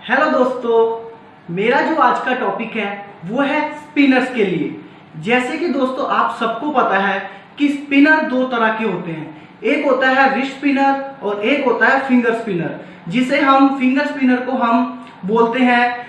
Hello दोस्तों, मेरा जो आज का टॉपिक है वो है स्पिनर्स के लिए। जैसे कि दोस्तों आप सबको पता है कि स्पिनर दो तरह के होते हैं, एक होता है रिस्ट स्पिनर और एक होता है फिंगर स्पिनर। जिसे हम फिंगर स्पिनर को हम बोलते हैं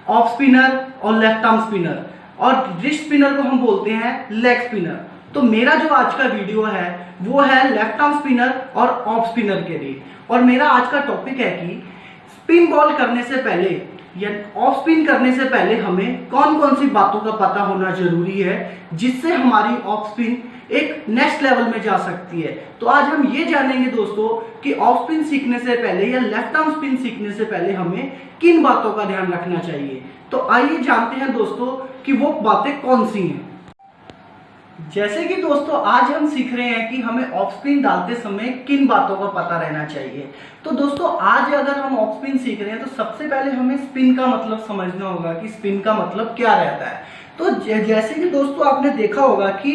ऑफ स्पिनर और लेफ्ट आर्म स्पिनर, और रिस्ट स्पिनर को हम बोलते हैं लेग स्पिनर। तो मेरा जो आज का वीडियो है वो है लेफ्ट आर्म स्पिनर और ऑफ स्पिनर के लिए। और मेरा आज का टॉपिक है कि स्पिन बॉल करने से पहले या ऑफ स्पिन करने से पहले हमें कौन कौन सी बातों का पता होना जरूरी है जिससे हमारी ऑफ स्पिन एक नेक्स्ट लेवल में जा सकती है। तो आज हम ये जानेंगे दोस्तों कि ऑफ स्पिन सीखने से पहले या लेफ्ट आर्म स्पिन सीखने से पहले हमें किन बातों का ध्यान रखना चाहिए। तो आइए जानते हैं दोस्तों कि वो बातें कौन सी हैं। जैसे कि दोस्तों आज हम सीख रहे हैं कि हमें ऑफ स्पिन डालते समय किन बातों का पता रहना चाहिए। तो दोस्तों आज अगर हम ऑफ स्पिन सीख रहे हैं तो सबसे पहले हमें स्पिन का मतलब समझना होगा कि स्पिन का मतलब क्या रहता है। तो जैसे कि दोस्तों आपने देखा होगा कि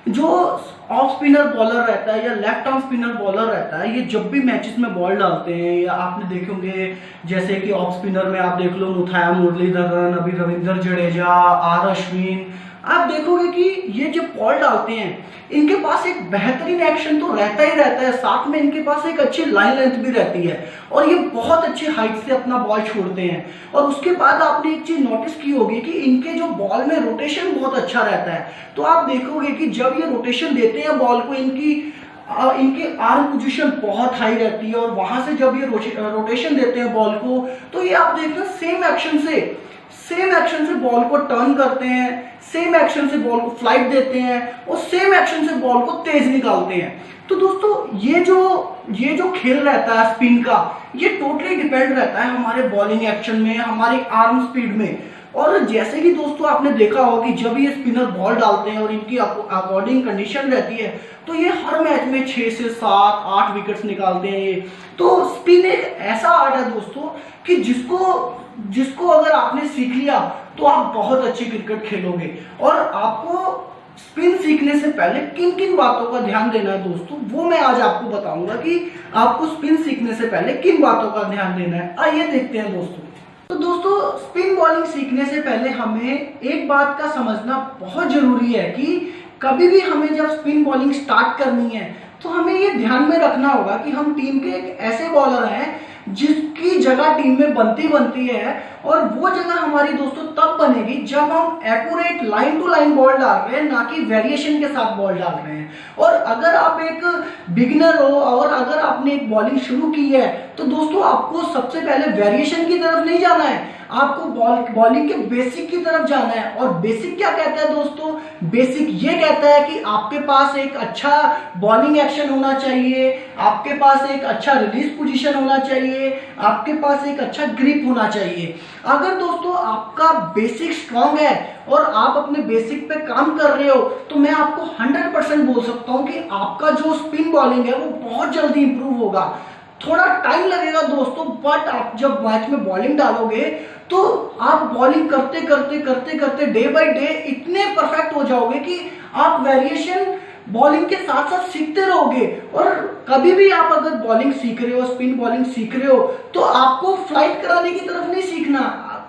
जो ऑफ स्पिनर बॉलर रहता है या लेफ्ट आर्म स्पिनर बॉलर रहता है, ये जब भी मैचेस में बॉल डालते हैं या आपने देखे होंगे जैसे कि ऑफ स्पिनर में आप देख लो मुथाया मुरलीधरन, अभी रविंद्र जडेजा, आर अश्विन, आप देखोगे कि ये जब बॉल डालते हैं इनके पास एक बेहतरीन एक्शन तो रहता ही रहता है, साथ में इनके पास एक अच्छी लाइन लेंथ भी रहती है और ये बहुत अच्छी हाइट से अपना बॉल छोड़ते हैं। और उसके बाद आपने एक चीज नोटिस की होगी कि इनके जो बॉल में रोटेशन बहुत अच्छा रहता है। तो आप देखोगे कि जब ये रोटेशन देते हैं बॉल को, इनकी आर्म पोजीशन बहुत हाई रहती है और वहां से जब ये रोटेशन देते हैं बॉल को तो ये आप देखते हैं सेम एक्शन से बॉल को टर्न करते हैं, सेम एक्शन से बॉल को फ्लाइट देते हैं और सेम एक्शन से बॉल को तेज निकालते हैं। तो दोस्तों ये जो खेल रहता है स्पिन का, ये टोटली डिपेंड रहता है हमारे बॉलिंग एक्शन में, हमारी आर्म स्पीड में। और जैसे कि दोस्तों आपने देखा होगा कि जब ये स्पिनर बॉल डालते हैं और इनकी अकॉर्डिंग कंडीशन रहती है तो ये हर मैच में 6 से 7 8 विकेट्स निकालते हैं ये। तो स्पिन एक ऐसा आर्ट है दोस्तों कि जिसको अगर आपने सीख लिया तो आप बहुत अच्छी क्रिकेट खेलोगे। और आपको स्पिन सीखने से पहले किन किन बातों का ध्यान देना है दोस्तों, वो मैं आज आपको बताऊंगा कि आपको स्पिन सीखने से पहले किन बातों का ध्यान देना है। आइए देखते हैं दोस्तों। तो दोस्तों स्पिन बॉलिंग सीखने से पहले हमें एक बात का समझना बहुत जरूरी है कि कभी भी हमें जब स्पिन बॉलिंग स्टार्ट करनी है तो हमें ये ध्यान में रखना होगा कि हम टीम के एक ऐसे बॉलर हैं जिसकी जगह टीम में बनती है। और वो जगह हमारी दोस्तों तब बनेगी जब हम accurate line to line ball डाल रहे हैं, ना कि वेरिएशन के साथ बॉल डाल रहे हैं। और अगर आप एक बिगिनर हो और अगर आपने एक बॉलिंग शुरू की है तो दोस्तों आपको सबसे पहले वेरिएशन की तरफ नहीं जाना है, आपको बॉलिंग के बेसिक की तरफ जाना है। और बेसिक क्या कहता है दोस्तों? बेसिक ये कहता है कि आपके पास एक अच्छा बॉलिंग एक्शन होना चाहिए, आपके पास एक अच्छा रिलीज पोजीशन होना चाहिए, आपके पास एक अच्छा ग्रिप होना चाहिए। अगर दोस्तों आपका बेसिक स्ट्रांग है और आप अपने बेसिक पे काम कर रहे हो तो मैं आपको 100% बोल सकता हूं कि आपका जो स्पिन बॉलिंग है वो बहुत जल्दी इंप्रूव होगा। थोड़ा टाइम लगेगा दोस्तों, बट आप जब मैच में बॉलिंग डालोगे तो आप बॉलिंग करते डे बाय डे इतने परफेक्ट हो जाओगे कि आप वेरिएशन बॉलिंग के साथ साथ सीखते रहोगे। और कभी भी आप अगर बॉलिंग सीख रहे हो, स्पिन बॉलिंग सीख रहे हो, तो आपको फ्लाइट कराने की तरफ नहीं सीखना,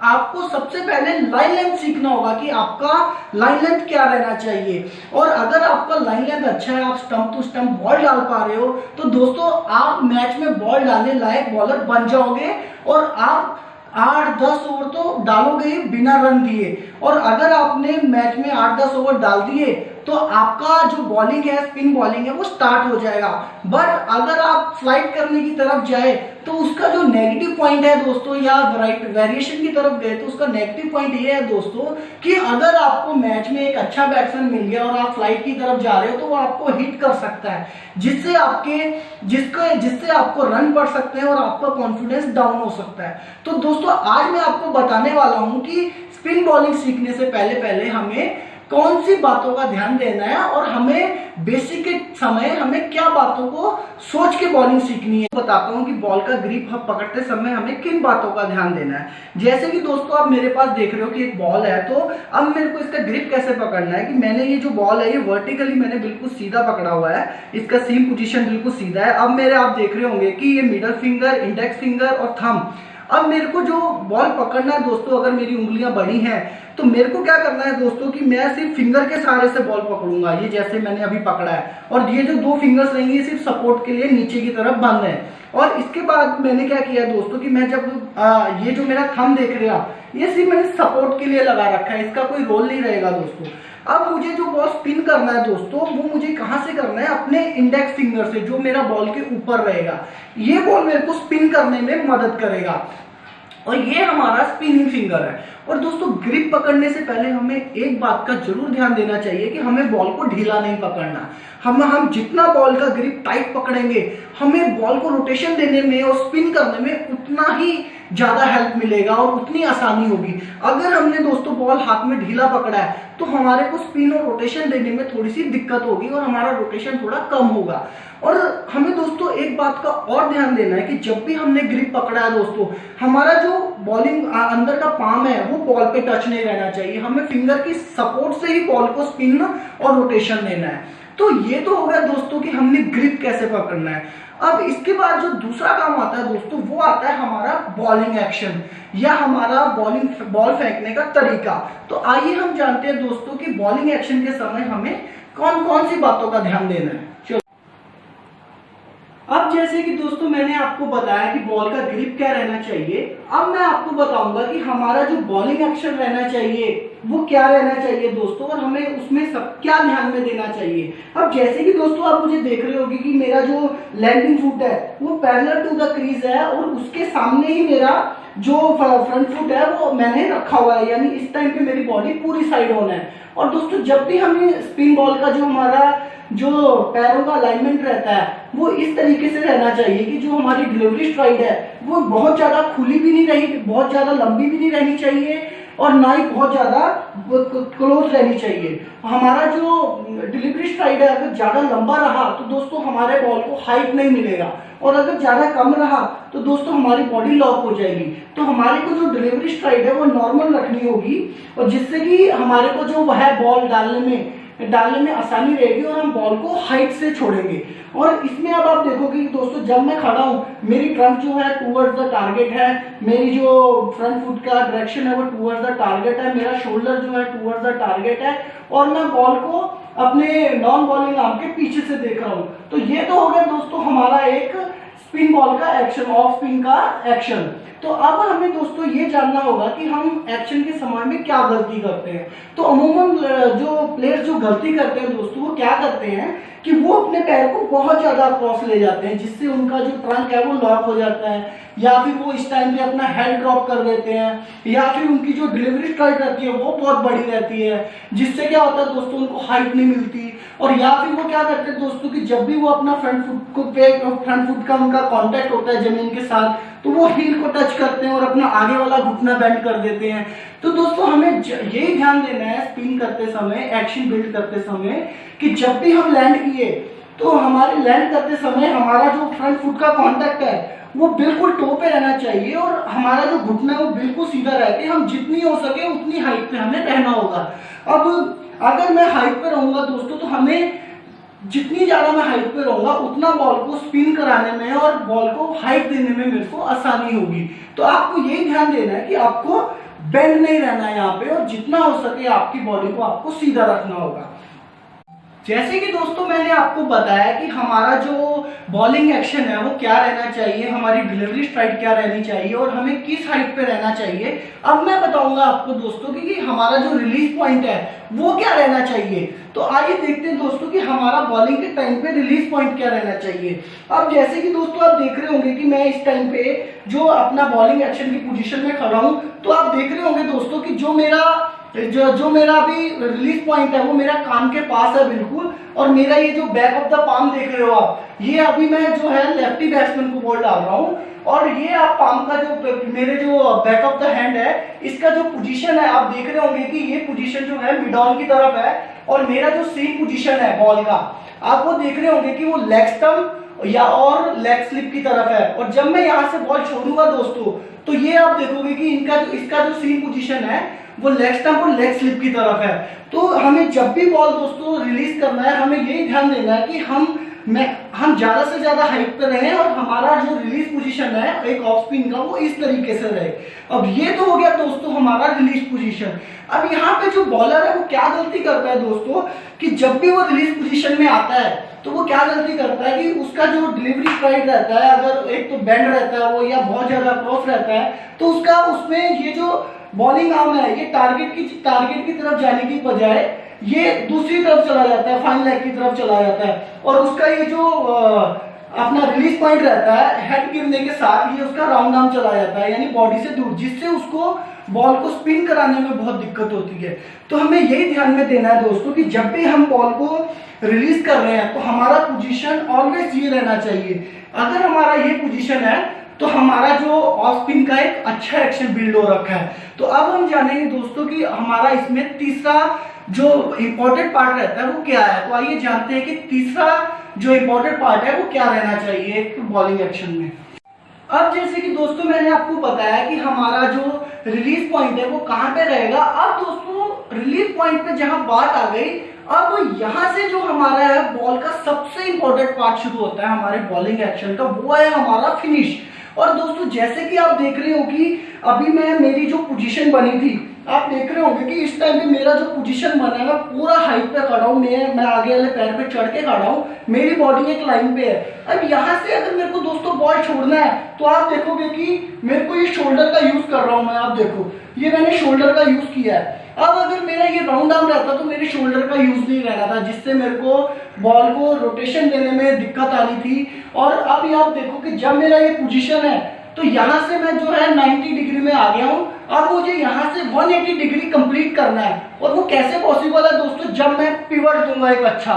आपको सबसे पहले लाइन लेंथ सीखना होगा कि आपका लाइन लेंथ क्या रहना चाहिए। और अगर आपका लाइन लेंथ अच्छा है, आप स्टंप टू स्टंप बॉल डाल पा रहे हो, तो दोस्तों आप मैच में बॉल डालने लायक बॉलर बन जाओगे और आप 8-10 ओवर तो डालोगे ही बिना रन दिए। और अगर आपने मैच में 8-10 ओवर डाल दिए तो आपका जो बॉलिंग है, स्पिन बॉलिंग है, वो स्टार्ट हो जाएगा। बट अगर आप फ्लाइट करने की तरफ जाए तो उसका जो नेगेटिव पॉइंट है दोस्तों, या वेरिएशन की तरफ गए तो उसका नेगेटिव पॉइंट ये है दोस्तों कि अगर आपको मैच में एक अच्छा बैट्समैन मिल गया और आप फ्लाइट की तरफ जा रहे हो तो वो आपको हिट कर सकता है, जिससे आपको रन पड़ सकते हैं और आपका कॉन्फिडेंस डाउन हो सकता है। तो दोस्तों आज मैं आपको बताने वाला हूं कि स्पिन बॉलिंग सीखने से पहले हमें कौन सी बातों का ध्यान देना है और हमें बेसिक के समय हमें क्या बातों को सोच के बॉलिंग सीखनी है। बताता हूं कि बॉल का ग्रिप पकड़ते समय हमें किन बातों का ध्यान देना है। जैसे कि दोस्तों आप मेरे पास देख रहे हो कि एक बॉल है, तो अब मेरे को इसका ग्रिप कैसे पकड़ना है कि मैंने ये जो बॉल है ये वर्टिकली मैंने बिल्कुल सीधा पकड़ा हुआ है, इसका सीम पोजीशन बिल्कुल सीधा है। अब आप देख रहे होंगे कि ये मिडल फिंगर, इंडेक्स फिंगर और थंब अब मेरे को जो बॉल पकड़ना है दोस्तों, अगर मेरी उंगलियां बड़ी हैं तो मेरे को क्या करना है दोस्तों कि मैं सिर्फ फिंगर के सहारे से बॉल पकड़ूंगा, ये जैसे मैंने अभी पकड़ा है, और ये जो 2 फिंगर्स रहेंगे ये सिर्फ सपोर्ट के लिए नीचे की तरफ बंद है। और इसके बाद मैंने क्या किया दोस्तों कि मैं जब ये जो मेरा थंब देख रहे हो ये सिर्फ मैंने सपोर्ट के लिए लगा रखा है, इसका कोई रोल नहीं रहेगा दोस्तों। अब मुझे जो बॉल स्पिन करना है दोस्तों, वो मुझे कहां से करना है, अपने इंडेक्स फिंगर से, जो मेरा बॉल के ऊपर रहेगा। ये बॉल मेरे को स्पिन करने में मदद करेगा और ये हमारा स्पिनिंग फिंगर है। और दोस्तों ग्रिप पकड़ने से पहले हमें एक बात का जरूर ध्यान देना चाहिए कि हमें बॉल को ढीला नहीं पकड़ना। हम जितना बॉल का ग्रिप टाइट पकड़ेंगे, हमें बॉल को रोटेशन देने में और स्पिन करने में उतना ही ज्यादा हेल्प मिलेगा और उतनी आसानी होगी। अगर हमने दोस्तों बॉल हाथ में ढीला पकड़ा है तो हमारे को स्पिन और रोटेशन देने में थोड़ी सी दिक्कत होगी और हमारा रोटेशन थोड़ा कम होगा। और हमें दोस्तों एक बात का और ध्यान देना है कि जब भी हमने ग्रिप पकड़ा है दोस्तों, हमारा जो बॉलिंग अंदर का पाम है वो बॉल पे टच नहीं रहना चाहिए। हमें फिंगर की सपोर्ट से ही बॉल को स्पिन और रोटेशन देना है। तो ये तो हो गया दोस्तों कि हमने ग्रिप कैसे पकड़ना है। अब इसके बाद जो दूसरा काम आता है दोस्तों, वो आता है हमारा बॉलिंग एक्शन या हमारा बॉल फेंकने का तरीका। तो आइए हम जानते हैं दोस्तों कि बॉलिंग एक्शन के समय हमें कौन कौन सी बातों का ध्यान देना है। अब जैसे कि दोस्तों मैंने आपको बताया कि बॉल का ग्रिप क्या रहना चाहिए, अब मैं आपको बताऊंगा कि हमारा जो बॉलिंग एक्शन रहना चाहिए वो क्या रहना चाहिए दोस्तों, और हमें उसमें सब क्या ध्यान में देना चाहिए। अब जैसे कि दोस्तों आप मुझे देख रहे होंगे कि मेरा जो लैंडिंग फुट है वो पैरेलल टू द क्रीज है और उसके सामने ही मेरा जो फ्रंट फुट है वो मैंने रखा हुआ है, यानी इस टाइम पे मेरी बॉडी पूरी साइड ऑन है। और दोस्तों जब भी हमें स्पिन बॉल का जो हमारा जो पैरों का अलाइनमेंट रहता है वो इस तरीके से रहना चाहिए कि जो हमारी डिलीवरी स्ट्राइड है वो बहुत ज्यादा खुली भी नहीं रही, बहुत ज्यादा लंबी भी नहीं रहनी चाहिए और ना ही बहुत ज्यादा क्लोज रहनी चाहिए। हमारा जो डिलीवरी स्ट्राइड है अगर ज्यादा लंबा रहा तो दोस्तों हमारे बॉल को हाइट नहीं मिलेगा, और अगर ज्यादा कम रहा तो दोस्तों हमारी बॉडी लॉक हो जाएगी। तो हमारे को जो डिलीवरी स्ट्राइड है वो नॉर्मल रखनी होगी, और जिससे कि हमारे को जो है बॉल डालने में आसानी रहेगी और हम बॉल को हाइट से छोड़ेंगे। और इसमें अब आप देखोगे कि दोस्तों जब मैं खड़ा हूँ मेरी ट्रंक जो है टूवर्ड्स द टारगेट है, मेरी जो फ्रंट फुट का डायरेक्शन है वो टूवर्ड्स द टारगेट है, मेरा शोल्डर जो है टूवर्ड्स द टारगेट है, और मैं बॉल को अपने नॉन बॉलिंग आर्म के पीछे से देख रहा हूँ। तो ये तो हो गया दोस्तों हमारा एक स्पिन बॉल का एक्शन, ऑफ स्पिन का एक्शन। तो अब हमें दोस्तों ये जानना होगा कि हम एक्शन के समय में क्या गलती करते हैं। तो अमूमन जो प्लेयर्स जो गलती करते हैं दोस्तों वो क्या करते हैं कि वो अपने पैर को बहुत ज्यादा क्रॉस ले जाते हैं, जिससे उनका जो ट्रंक है वो लॉक हो जाता है, या फिर वो इस टाइम पे अपना हेड ड्रॉप कर देते हैं, या फिर उनकी जो डिलीवरी स्ट्राइड रहती है वो बहुत बड़ी रहती है, जिससे क्या होता है दोस्तों उनको हाइट नहीं मिलती। और या फिर वो क्या करते हैं दोस्तों कि जब भी वो अपना फ्रंट फुट का उनका कांटेक्ट होता है जमीन के साथ तो वो हील को टच करते हैं और अपना आगे वाला घुटना बेंड कर देते हैं। तो दोस्तों हमें यही ध्यान देना है स्पिन करते समय, एक्शन बिल्ड करते समय, कि जब भी हम लैंड किए तो हमारे लैंड करते समय हमारा जो फ्रंट फुट का कांटेक्ट है वो बिल्कुल टो पे रहना चाहिए और हमारा जो घुटना है वो बिल्कुल सीधा रह के हम जितनी हो सके उतनी हाइट पे हमें रहना होगा। अब अगर मैं हाइट पे रहूंगा दोस्तों तो हमें जितनी ज्यादा मैं हाइट पे रहूंगा उतना बॉल को स्पिन कराने में और बॉल को हाइट देने में मेरे को आसानी होगी। तो आपको यही ध्यान देना है कि आपको बेंड नहीं रहना है यहाँ पे, और जितना हो सके आपकी बॉडी को आपको सीधा रखना होगा। जैसे कि दोस्तों मैंने आपको बताया कि हमारा जो बॉलिंग एक्शन है वो क्या रहना चाहिए, हमारी डिलीवरी स्ट्राइड क्या रहनी चाहिए और हमें किस हाइट पे रहना चाहिए। अब मैं बताऊंगा आपको दोस्तों कि हमारा जो रिलीज पॉइंट है वो क्या रहना चाहिए। तो आइए देखते हैं दोस्तों कि हमारा बॉलिंग के टाइम पे रिलीज पॉइंट क्या रहना चाहिए। अब जैसे कि दोस्तों आप देख रहे होंगे कि मैं इस टाइम पे जो अपना बॉलिंग एक्शन की पोजीशन में खड़ा हूं, तो आप देख रहे होंगे दोस्तों कि जो मेरा अभी रिलीज पॉइंट है वो मेरा कान के पास है बिल्कुल, और मेरा ये जो बैक ऑफ द पाम देख रहे हो आप, ये अभी मैं जो है लेफ्टी बैट्समैन को बॉल डाल रहा हूँ, और ये आप पाम का जो मेरे जो बैक ऑफ द हैंड है इसका जो पोजीशन है आप देख रहे होंगे कि ये पोजीशन जो है मिड ऑन की तरफ है, और मेरा जो सीम पोजीशन है बॉल का आप वो देख रहे होंगे कि वो लेग स्टंप या और लेग स्लिप की तरफ है। और जब मैं यहाँ से बॉल छोड़ूंगा दोस्तों तो ये आप देखोगे कि इसका जो सीम पोजीशन है वो लेग स्टंप और लेग स्लिप की तरफ है। तो हमें जब भी बॉल दोस्तों रिलीज करना है हमें यही ध्यान देना है कि हम हम ज्यादा से ज्यादा हाइट पे रहे और हमारा जो रिलीज पोजीशन है एक ऑफ स्पिन का वो इस तरीके से रहे। अब ये तो हो गया दोस्तों हमारा रिलीज पोजीशन। अब यहाँ पे जो बॉलर है वो क्या गलती करता है दोस्तों कि जब भी वो रिलीज पोजीशन में आता है तो वो क्या गलती करता है कि उसका जो डिलीवरी स्ट्राइक रहता है, अगर एक तो बेंड रहता है वो या बहुत ज्यादा क्रॉस रहता है, तो उसका उसमें ये जो बॉलिंग आर्म है ये टारगेट की तरफ जाने की बजाय ये दूसरी तरफ चला जाता है, फाइन लेग की तरफ चला जाता है और उसका ये जो अपना रिलीज पॉइंट रहता है हेड गिरने के साथ ये उसका राउंड आर्म चला जाता है यानी बॉडी से दूर, जिससे उसको बॉल को स्पिन कराने में बहुत दिक्कत होती है। तो हमें यही ध्यान में देना है दोस्तों कि जब भी हम बॉल को रिलीज कर रहे हैं तो हमारा पोजीशन ऑलवेज ये रहना चाहिए। अगर हमारा ये पोजीशन है तो हमारा जो ऑफ स्पिन का एक अच्छा एक्शन बिल्ड हो रखा है। तो अब हम जानेंगे दोस्तों कि हमारा इसमें तीसरा जो इम्पोर्टेंट पार्ट रहता है वो क्या है। तो आइए जानते हैं कि तीसरा जो इम्पोर्टेंट पार्ट है वो क्या रहना चाहिए एक बॉलिंग एक्शन में। अब जैसे कि दोस्तों मैंने आपको बताया कि हमारा जो रिलीज पॉइंट है वो कहाँ पे रहेगा। अब दोस्तों रिलीज पॉइंट पे जहां बात आ गई, अब यहाँ से जो हमारा है बॉल का सबसे इंपॉर्टेंट पार्ट शुरू होता है हमारे बॉलिंग एक्शन का, वो है हमारा फिनिश। और दोस्तों जैसे कि आप देख रहे हो कि अभी मेरी जो पोजीशन बनी थी, आप देख रहे होंगे कि इस टाइम पे मेरा जो पोजीशन बना है मैं पूरा हाइट पे खड़ा हूँ, मैं आगे वाले पैर पे चढ़ के खड़ा हूँ, मेरी बॉडी एक लाइन पे है। अब यहाँ से अगर मेरे को दोस्तों बॉल छोड़ना है तो आप देखोगे कि मेरे को ये शोल्डर का यूज कर रहा हूँ मैं, आप देखो ये मैंने शोल्डर का यूज किया है। अब अगर मेरा ये राउंड आर्म रहता तो मेरे शोल्डर का यूज नहीं रहना था, जिससे मेरे को बॉल को रोटेशन देने में दिक्कत आनी थी। और अब आप देखो कि जब मेरा ये पोजीशन है तो यहाँ से मैं जो है 90 डिग्री में आ गया हूँ। अब मुझे यहाँ से 180 डिग्री कंप्लीट करना है और वो कैसे पॉसिबल है दोस्तों, जब मैं पिवट दूंगा एक अच्छा।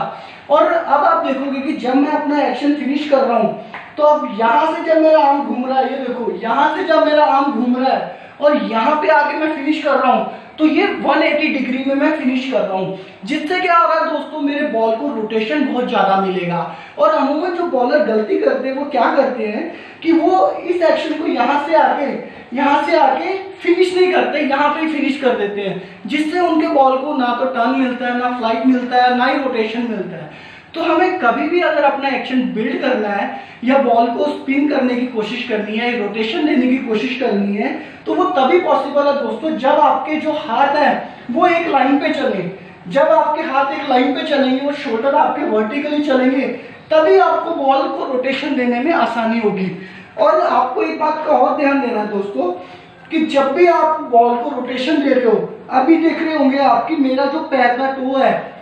और अब आप देखोगे कि जब मैं अपना एक्शन फिनिश कर रहा हूँ तो अब यहाँ से जब मेरा आर्म घूम रहा है, ये देखो यहाँ से जब मेरा आर्म घूम रहा है और यहाँ पे आके मैं फिनिश कर रहा हूँ तो ये 180 डिग्री में मैं फिनिश कर रहा हूँ, जिससे क्या हो रहा है दोस्तों मेरे बॉल को रोटेशन बहुत ज्यादा मिलेगा। और अमूमन जो बॉलर गलती करते हैं वो क्या करते हैं कि वो इस एक्शन को यहाँ से आके फिनिश नहीं करते, यहाँ पे फिनिश कर देते हैं, जिससे उनके बॉल को ना तो टर्न मिलता है, ना फ्लाइट मिलता है, ना ही रोटेशन मिलता है। तो हमें कभी भी अगर अपना एक्शन बिल्ड करना है या बॉल को स्पिन करने की कोशिश करनी है, रोटेशन देने की कोशिश करनी है, तो वो तभी पॉसिबल है दोस्तों जब आपके जो हाथ है वो एक लाइन पे चले। जब आपके हाथ एक लाइन पे चलेंगे, वो शोल्डर आपके वर्टिकली चलेंगे, तभी आपको बॉल को रोटेशन देने में आसानी होगी। और आपको एक बात का और ध्यान देना है दोस्तों कि जब भी आप बॉल को रोटेशन दे रहे हो, अभी देख रहे होंगे आपकी मेरा जो पैर का टो है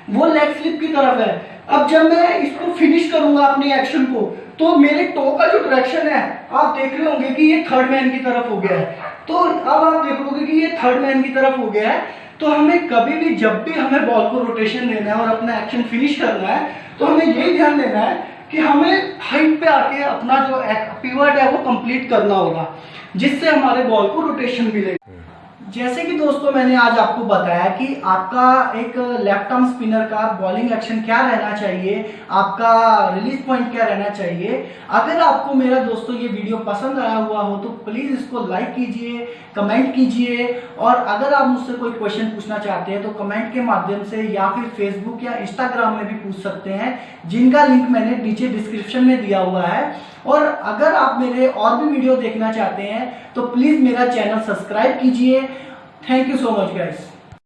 वो लेग स्लिप की तरफ है। अब जब मैं इसको फिनिश करूंगा अपने एक्शन को तो मेरे टो का जो डायरेक्शन है आप देख रहे होंगे कि ये थर्ड मैन की तरफ हो गया है। तो अब आप देखोगे कि ये थर्ड मैन की तरफ हो गया है। तो हमें कभी भी जब भी हमें बॉल को रोटेशन देना है और अपना एक्शन फिनिश करना है तो हमें यही ध्यान देना है कि हमें हाइट पे आके अपना जो पिवट है वो कंप्लीट करना होगा, जिससे हमारे बॉल को रोटेशन मिलेगा। जैसे कि दोस्तों मैंने आज आपको बताया कि आपका एक लेफ्ट आर्म स्पिनर का बॉलिंग एक्शन क्या रहना चाहिए, आपका रिलीज पॉइंट क्या रहना चाहिए। अगर आपको मेरा दोस्तों ये वीडियो पसंद आया हुआ हो तो प्लीज इसको लाइक कीजिए, कमेंट कीजिए, और अगर आप मुझसे कोई क्वेश्चन पूछना चाहते हैं तो कमेंट के माध्यम से या फिर फेसबुक या इंस्टाग्राम में भी पूछ सकते हैं, जिनका लिंक मैंने नीचे डिस्क्रिप्शन में दिया हुआ है। और अगर आप मेरे और भी वीडियो देखना चाहते हैं तो प्लीज मेरा चैनल सब्सक्राइब कीजिए। Thank you so much guys.